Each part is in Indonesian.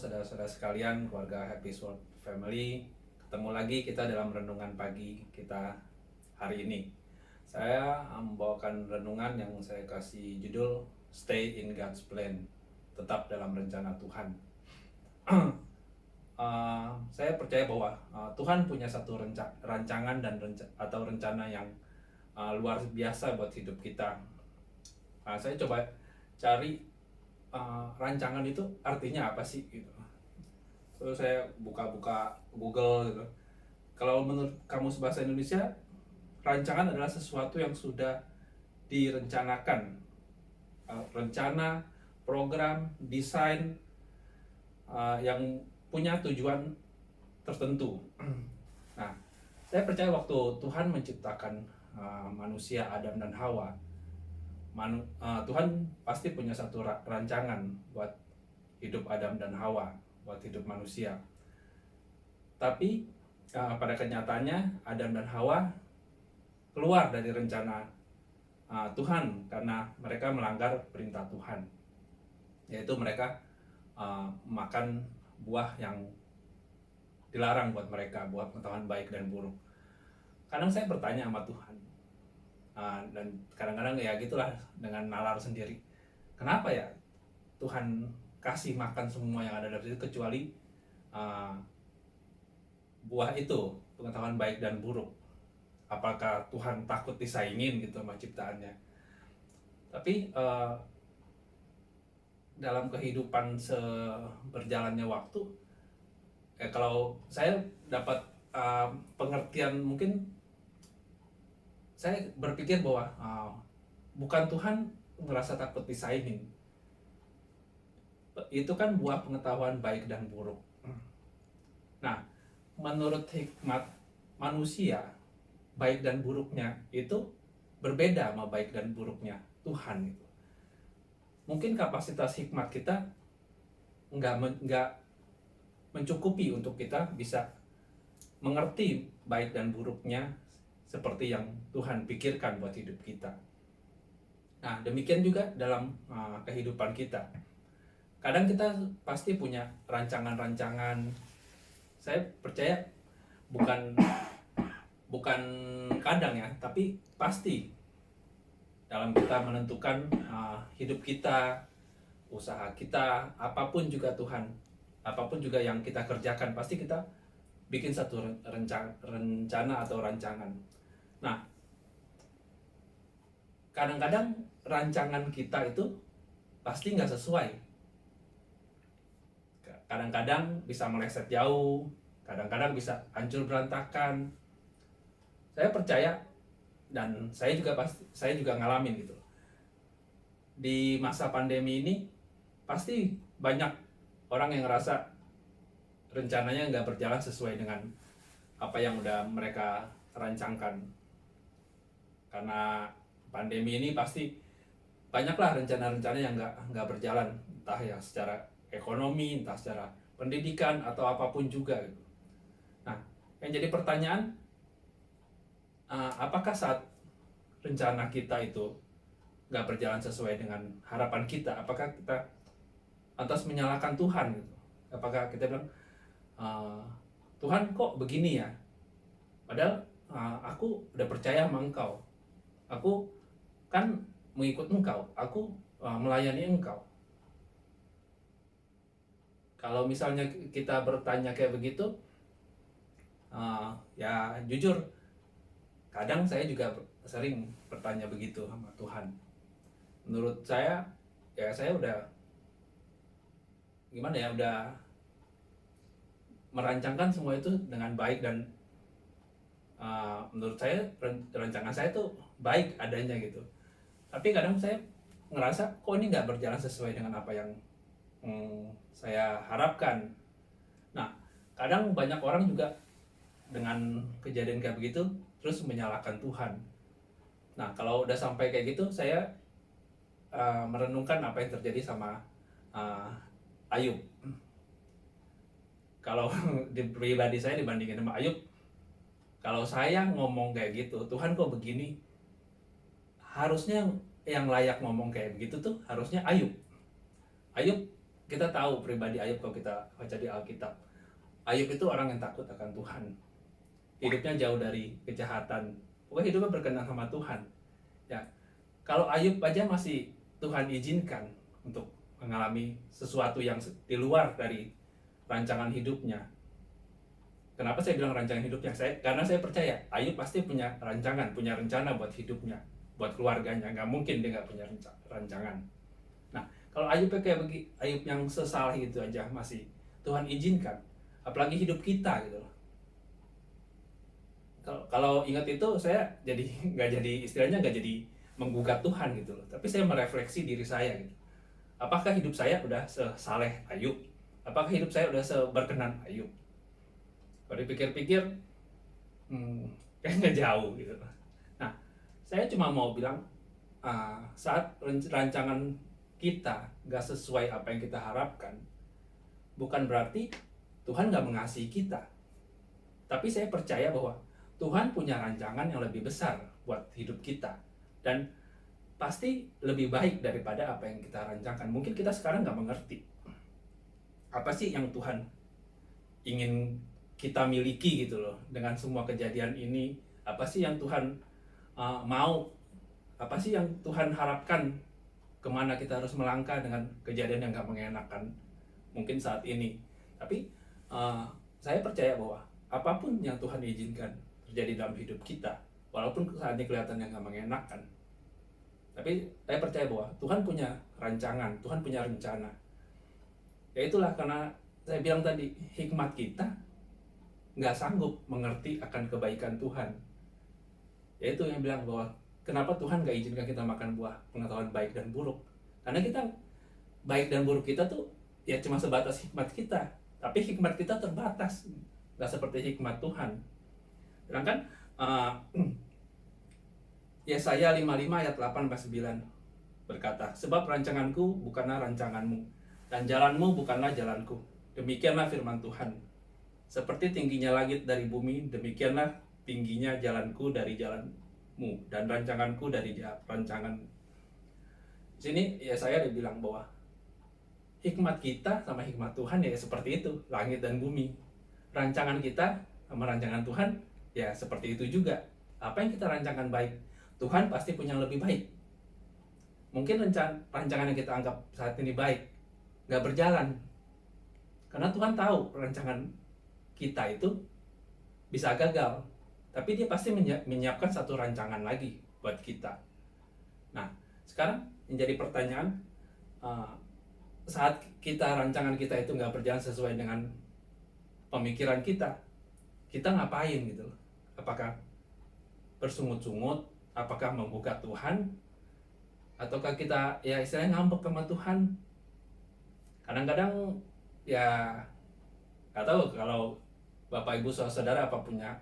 saudara-saudara sekalian, keluarga Happy Sword Family. Ketemu lagi kita dalam renungan pagi kita hari ini. Saya membawakan renungan yang saya kasih judul Stay in God's Plan, tetap dalam rencana Tuhan. Saya percaya bahwa Tuhan punya satu rancangan dan atau rencana yang luar biasa buat hidup kita. Saya coba cari rancangan itu artinya apa sih gitu. Terus saya buka-buka Google gitu. Kalau menurut Kamus Bahasa Indonesia, rancangan adalah sesuatu yang sudah direncanakan. Rencana, program, desain yang punya tujuan tertentu. Nah, saya percaya waktu Tuhan menciptakan manusia Adam dan Hawa, Tuhan pasti punya satu rancangan buat hidup Adam dan Hawa, buat hidup manusia. Tapi pada kenyataannya Adam dan Hawa keluar dari rencana Tuhan karena mereka melanggar perintah Tuhan, yaitu mereka makan buah yang dilarang buat mereka, buat pengetahuan baik dan buruk. Kadang saya bertanya sama Tuhan, dan kadang-kadang ya gitulah dengan nalar sendiri, kenapa ya Tuhan kasih makan semua yang ada dalam situ kecuali buah itu, pengetahuan baik dan buruk. Apakah Tuhan takut disaingin gitu sama ciptaannya? Tapi dalam kehidupan berjalannya waktu, kalau saya dapat pengertian, mungkin saya berpikir bahwa bukan Tuhan merasa takut disaingin. Itu kan buah pengetahuan baik dan buruk. Nah, menurut hikmat manusia, baik dan buruknya itu berbeda sama baik dan buruknya Tuhan gitu. Mungkin kapasitas hikmat kita nggak mencukupi untuk kita bisa mengerti baik dan buruknya seperti yang Tuhan pikirkan buat hidup kita. Nah, demikian juga dalam kehidupan kita. Kadang kita pasti punya rancangan-rancangan. Saya percaya bukan kadang ya, tapi pasti dalam kita menentukan hidup kita, usaha kita, apapun juga Tuhan, apapun juga yang kita kerjakan, pasti kita bikin satu rencana atau rancangan. Nah, kadang-kadang rancangan kita itu pasti nggak sesuai. Kadang-kadang bisa meleset jauh, kadang-kadang bisa hancur berantakan. Saya percaya, dan saya juga ngalamin gitu. Di masa pandemi ini pasti banyak orang yang ngerasa rencananya nggak berjalan sesuai dengan apa yang udah mereka rancangkan. Karena pandemi ini pasti banyaklah rencana-rencana yang nggak berjalan, entah ya secara ekonomi, entah secara pendidikan atau apapun juga gitu. Nah, yang jadi pertanyaan, apakah saat rencana kita itu nggak berjalan sesuai dengan harapan kita, apakah kita lantas menyalahkan Tuhan gitu? Apakah kita bilang, Tuhan kok begini ya? Padahal aku udah percaya sama Engkau, aku kan mengikut Engkau, aku melayani Engkau. Kalau misalnya kita bertanya kayak begitu, ya jujur, kadang saya juga sering bertanya begitu sama Tuhan. Menurut saya, ya saya udah gimana ya, udah merancangkan semua itu dengan baik, dan menurut saya rancangan saya tuh baik adanya gitu. Tapi kadang saya ngerasa kok ini nggak berjalan sesuai dengan apa yang saya harapkan. Nah, kadang banyak orang juga dengan kejadian kayak begitu terus menyalahkan Tuhan. Nah, kalau udah sampai kayak gitu, saya merenungkan apa yang terjadi sama Ayub. Kalau di pribadi saya dibandingin sama Ayub, kalau saya ngomong kayak gitu, Tuhan kok begini, harusnya yang layak ngomong kayak begitu tuh harusnya Ayub. Ayub kita tahu pribadi Ayub kalau kita baca di Alkitab. Ayub itu orang yang takut akan Tuhan. Hidupnya jauh dari kejahatan. Pokoknya hidupnya berkenan sama Tuhan. Ya, kalau Ayub aja masih Tuhan izinkan untuk mengalami sesuatu yang di luar dari rancangan hidupnya. Kenapa saya bilang rancangan hidupnya? Karena saya percaya Ayub pasti punya rancangan, punya rencana buat hidupnya, buat keluarganya. Nggak mungkin dia nggak punya rancangan. Nah, kalau Ayub kayak Ayub yang sesalah itu aja masih Tuhan izinkan, apalagi hidup kita gitu loh. Kalau ingat itu saya jadi istilahnya nggak jadi menggugat Tuhan gitu loh. Tapi saya merefleksi diri saya gitu. Apakah hidup saya udah sesaleh Ayub? Apakah hidup saya udah seberkenan Ayub? Kalau dipikir-pikir, kayaknya jauh gitu. Nah, saya cuma mau bilang, saat rancangan kita nggak sesuai apa yang kita harapkan, bukan berarti Tuhan nggak mengasihi kita. Tapi saya percaya bahwa Tuhan punya rancangan yang lebih besar buat hidup kita. Dan pasti lebih baik daripada apa yang kita rancangkan. Mungkin kita sekarang nggak mengerti apa sih yang Tuhan ingin kita miliki gitu loh dengan semua kejadian ini. Apa sih yang Tuhan mau, apa sih yang Tuhan harapkan, kemana kita harus melangkah dengan kejadian yang gak mengenakan mungkin saat ini. Tapi saya percaya bahwa apapun yang Tuhan izinkan terjadi dalam hidup kita, walaupun saat ini kelihatannya gak mengenakan, tapi saya percaya bahwa Tuhan punya rancangan, Tuhan punya rencana. Ya itulah karena saya bilang tadi, hikmat kita nggak sanggup mengerti akan kebaikan Tuhan. Yaitu yang bilang bahwa kenapa Tuhan nggak izinkan kita makan buah pengetahuan baik dan buruk. Karena kita, baik dan buruk kita tuh ya cuma sebatas hikmat kita. Tapi hikmat kita terbatas, nggak seperti hikmat Tuhan. Sedangkan Yesaya 55 ayat 8-9 berkata, sebab rancanganku bukanlah rancanganmu, dan jalanmu bukanlah jalanku. Demikianlah firman Tuhan. Seperti tingginya langit dari bumi, demikianlah tingginya jalanku dari jalanmu, dan rancanganku dari rancangan. Di sini ya saya udah bilang bahwa hikmat kita sama hikmat Tuhan ya seperti itu, langit dan bumi. Rancangan kita sama rancangan Tuhan ya seperti itu juga. Apa yang kita rancangkan baik, Tuhan pasti punya yang lebih baik. Mungkin rancangan yang kita anggap saat ini baik nggak berjalan, karena Tuhan tahu rancangan kita itu bisa gagal, tapi dia pasti menyiapkan satu rancangan lagi buat kita. Nah, sekarang menjadi pertanyaan, saat rancangan kita itu nggak berjalan sesuai dengan pemikiran kita ngapain gitu loh? Apakah bersungut-sungut? Apakah menggugat Tuhan? Ataukah kita ya istilahnya ngambek sama Tuhan? Kadang-kadang ya nggak tahu kalau Bapak Ibu saudara apa punya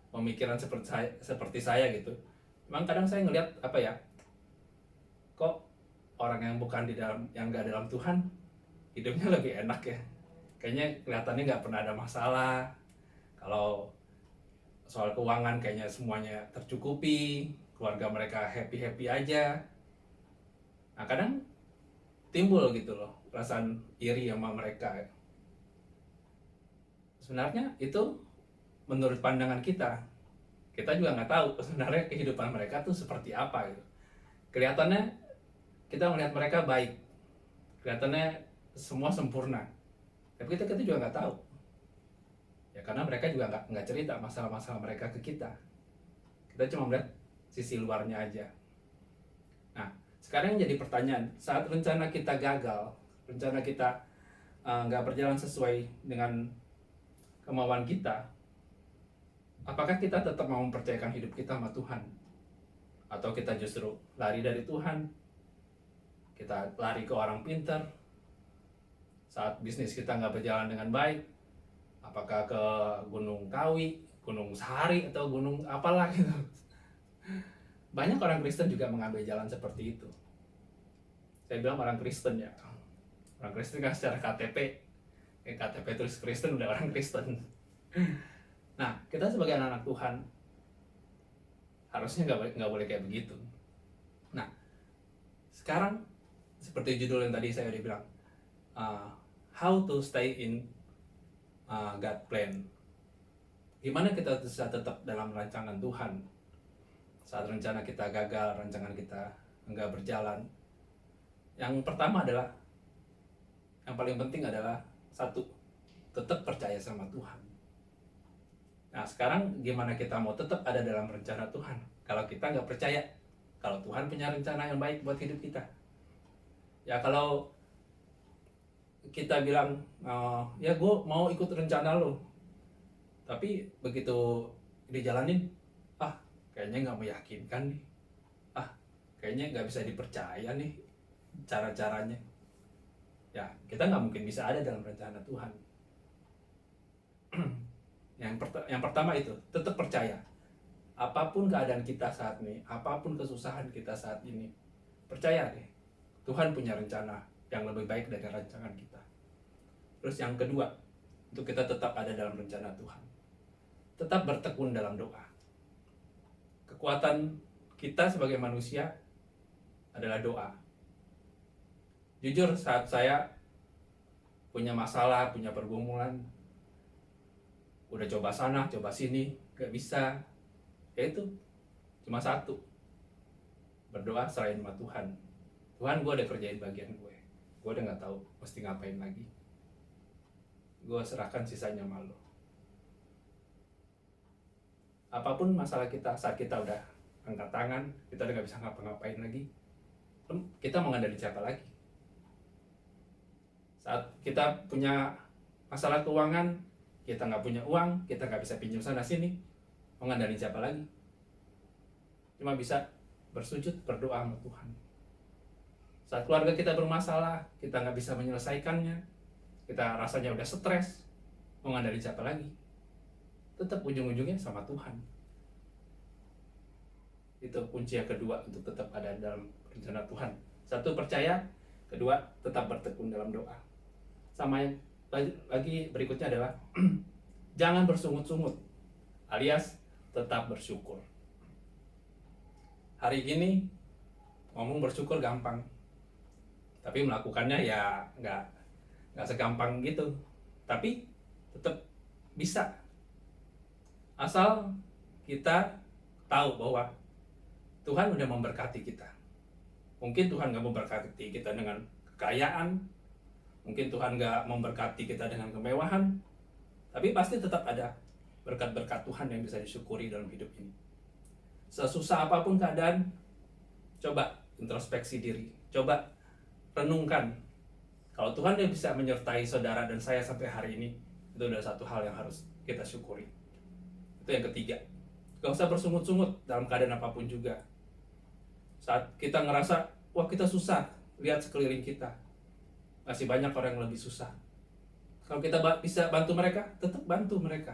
pemikiran seperti saya gitu. Memang kadang saya ngelihat apa ya, kok orang yang bukan yang nggak dalam Tuhan hidupnya lebih enak ya. Kayaknya kelihatannya nggak pernah ada masalah. Kalau soal keuangan kayaknya semuanya tercukupi, keluarga mereka happy aja. Nah kadang timbul gitu loh perasaan iri sama mereka. Sebenarnya itu menurut pandangan kita juga nggak tahu sebenarnya kehidupan mereka tuh seperti apa gitu. Kelihatannya kita melihat mereka baik, kelihatannya semua sempurna, tapi kita juga nggak tahu ya, karena mereka juga nggak cerita masalah-masalah mereka ke kita. Kita cuma melihat sisi luarnya aja. Nah sekarang yang jadi pertanyaan, saat rencana kita gagal, rencana kita nggak berjalan sesuai dengan kemauan kita, apakah kita tetap mau mempercayakan hidup kita sama Tuhan? Atau kita justru lari dari Tuhan, kita lari ke orang pintar? Saat bisnis kita nggak berjalan dengan baik, apakah ke Gunung Kawi, Gunung Sahari, atau gunung apalah gitu. Banyak orang Kristen juga mengambil jalan seperti itu. Saya bilang orang Kristen ya, orang Kristen kan secara KTP tulis Kristen udah orang Kristen. Nah kita sebagai anak-anak Tuhan harusnya nggak boleh kayak begitu. Nah sekarang seperti judul yang tadi saya udah bilang, uh, how to stay in God plan. Gimana kita bisa tetap dalam rancangan Tuhan saat rencana kita gagal, rancangan kita enggak berjalan. Yang pertama adalah, yang paling penting adalah satu, tetap percaya sama Tuhan. Nah sekarang gimana kita mau tetap ada dalam rencana Tuhan kalau kita nggak percaya kalau Tuhan punya rencana yang baik buat hidup kita? Ya kalau kita bilang, ya gue mau ikut rencana lo, tapi begitu dijalanin, kayaknya nggak meyakinkan nih, kayaknya nggak bisa dipercaya nih cara-caranya. Ya kita nggak mungkin bisa ada dalam rencana Tuhan. Yang pertama itu tetap percaya. Apapun keadaan kita saat ini, apapun kesusahan kita saat ini, percaya deh, Tuhan punya rencana yang lebih baik dari rancangan kita. Terus yang kedua, untuk kita tetap ada dalam rencana Tuhan, tetap bertekun dalam doa. Kekuatan kita sebagai manusia adalah doa. Jujur, saat saya punya masalah, punya pergumulan, udah coba sana, coba sini, gak bisa, ya itu cuma satu, berdoa serahin sama Tuhan. Tuhan, gue udah kerjain bagian gue udah gak tahu mesti ngapain lagi, gue serahkan sisanya sama lo. Apapun masalah kita, saat kita udah angkat tangan, kita udah gak bisa ngapa-ngapain lagi, kita mengandalkan siapa lagi? Saat kita punya masalah keuangan, kita nggak punya uang, kita nggak bisa pinjam sana sini, mengandalkan siapa lagi? Cuma bisa bersujud, berdoa sama Tuhan. Saat keluarga kita bermasalah, kita nggak bisa menyelesaikannya, kita rasanya udah stres, mengandalkan siapa lagi? Tetap ujung-ujungnya sama Tuhan. Itu kunci yang kedua untuk tetap ada dalam rencana Tuhan. Satu, percaya. Kedua, tetap bertekun dalam doa. Sama yang lagi berikutnya adalah jangan bersungut-sungut, alias tetap bersyukur. Hari ini ngomong bersyukur gampang, tapi melakukannya ya nggak segampang gitu. Tapi tetap bisa, asal kita tahu bahwa Tuhan udah memberkati kita. Mungkin Tuhan nggak memberkati kita dengan kekayaan, mungkin Tuhan nggak memberkati kita dengan kemewahan, tapi pasti tetap ada berkat-berkat Tuhan yang bisa disyukuri dalam hidup ini. Sesusah apapun keadaan, coba introspeksi diri, coba renungkan. Kalau Tuhan dia bisa menyertai saudara dan saya sampai hari ini, itu adalah satu hal yang harus kita syukuri. Itu yang ketiga, gak usah bersungut-sungut dalam keadaan apapun juga. Saat kita ngerasa, wah kita susah, lihat sekeliling kita, masih banyak orang yang lebih susah. Kalau kita bisa bantu mereka, tetap bantu mereka.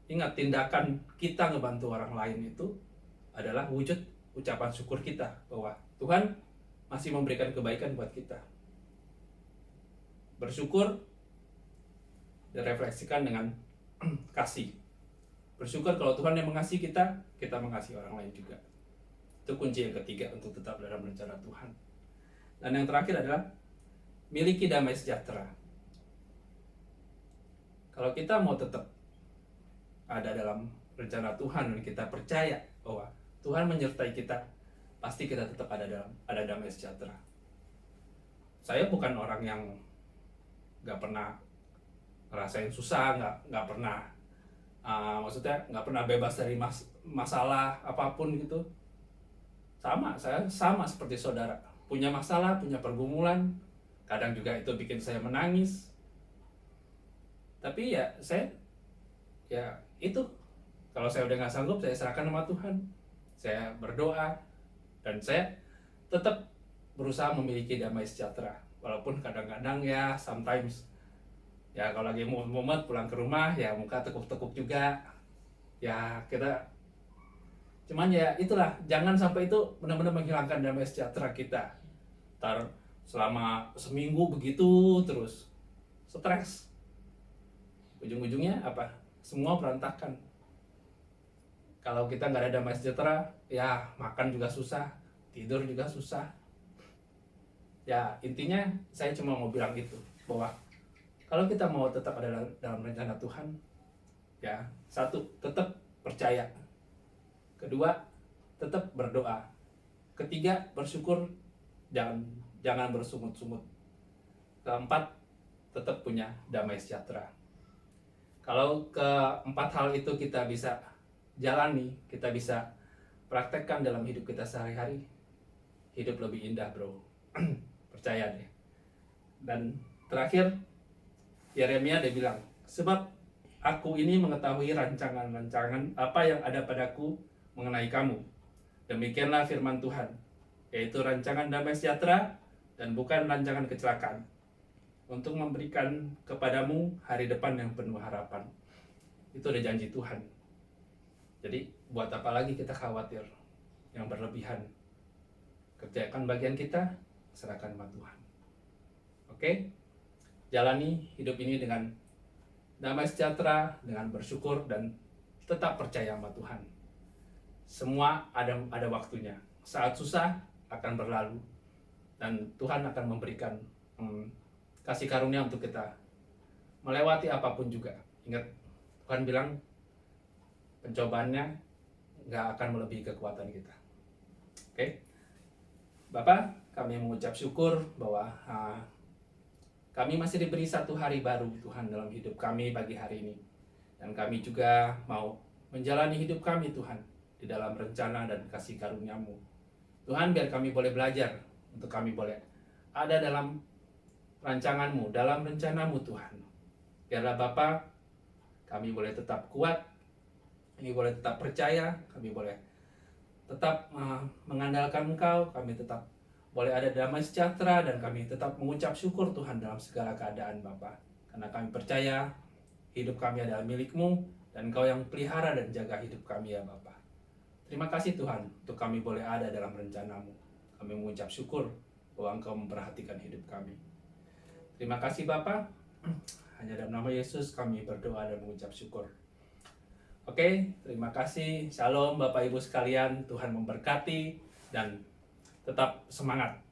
Ingat, tindakan kita ngebantu orang lain itu adalah wujud ucapan syukur kita bahwa Tuhan masih memberikan kebaikan buat kita. Bersyukur direfleksikan dengan kasih. Bersyukur kalau Tuhan yang mengasihi kita, kita mengasihi orang lain juga. Itu kunci yang ketiga untuk tetap dalam rencana Tuhan. Dan yang terakhir adalah miliki damai sejahtera. Kalau kita mau tetap ada dalam rencana Tuhan dan kita percaya bahwa Tuhan menyertai kita, pasti kita tetap ada damai sejahtera. Saya bukan orang yang nggak pernah ngerasain susah, nggak pernah, maksudnya nggak pernah bebas dari masalah apapun gitu. Saya sama seperti saudara, punya masalah, punya pergumulan, kadang juga itu bikin saya menangis. Tapi ya itu, kalau saya udah nggak sanggup, saya serahkan sama Tuhan, saya berdoa, dan saya tetap berusaha memiliki damai sejahtera. Walaupun kadang-kadang ya sometimes, ya kalau lagi mumet pulang ke rumah, ya muka tekuk-tekuk juga, ya kita, cuman ya itulah, jangan sampai itu benar-benar menghilangkan damai sejahtera kita. Selama seminggu begitu terus, stres, ujung-ujungnya apa? Semua berantakan. Kalau kita nggak ada damai sejahtera, ya makan juga susah, tidur juga susah. Ya intinya saya cuma mau bilang itu, bahwa kalau kita mau tetap ada dalam rencana Tuhan, ya satu, tetap percaya. Kedua, tetap berdoa. Ketiga, bersyukur, jangan jangan bersungut-sungut. Keempat, tetap punya damai sejahtera. Kalau keempat hal itu kita bisa jalani, kita bisa praktekkan dalam hidup kita sehari-hari, hidup lebih indah, bro. Percaya deh. Dan terakhir, Yeremia dia bilang, sebab aku ini mengetahui rancangan-rancangan apa yang ada padaku mengenai kamu. Demikianlah firman Tuhan, yaitu rancangan damai sejahtera dan bukan rancangan kecelakaan, untuk memberikan kepadamu hari depan yang penuh harapan. Itu udah janji Tuhan. Jadi buat apa lagi kita khawatir yang berlebihan? Kerjakan bagian kita, serahkan sama Tuhan. Oke? Jalani hidup ini dengan damai sejahtera, dengan bersyukur, dan tetap percaya sama Tuhan. Semua ada waktunya. Saat susah akan berlalu, dan Tuhan akan memberikan kasih karunia untuk kita melewati apapun juga. Ingat, Tuhan bilang pencobaannya nggak akan melebihi kekuatan kita. Oke? Bapak, kami mengucap syukur bahwa kami masih diberi satu hari baru Tuhan dalam hidup kami pagi hari ini. Dan kami juga mau menjalani hidup kami Tuhan di dalam rencana dan kasih karunia-Mu. Tuhan, biar kami boleh belajar, untuk kami boleh ada dalam rancangan-Mu, dalam rencana-Mu Tuhan. Biarlah Bapa, kami boleh tetap kuat, kami boleh tetap percaya, kami boleh tetap mengandalkan Engkau, kami tetap boleh ada damai sejahtera, dan kami tetap mengucap syukur Tuhan dalam segala keadaan Bapa. Karena kami percaya hidup kami adalah milik-Mu, dan Engkau yang pelihara dan jaga hidup kami ya Bapa. Terima kasih Tuhan untuk kami boleh ada dalam rencana-Mu. Kami mengucap syukur bahwa Engkau memperhatikan hidup kami. Terima kasih Bapa. Hanya dalam nama Yesus kami berdoa dan mengucap syukur. Oke, terima kasih. Shalom Bapak Ibu sekalian. Tuhan memberkati dan tetap semangat.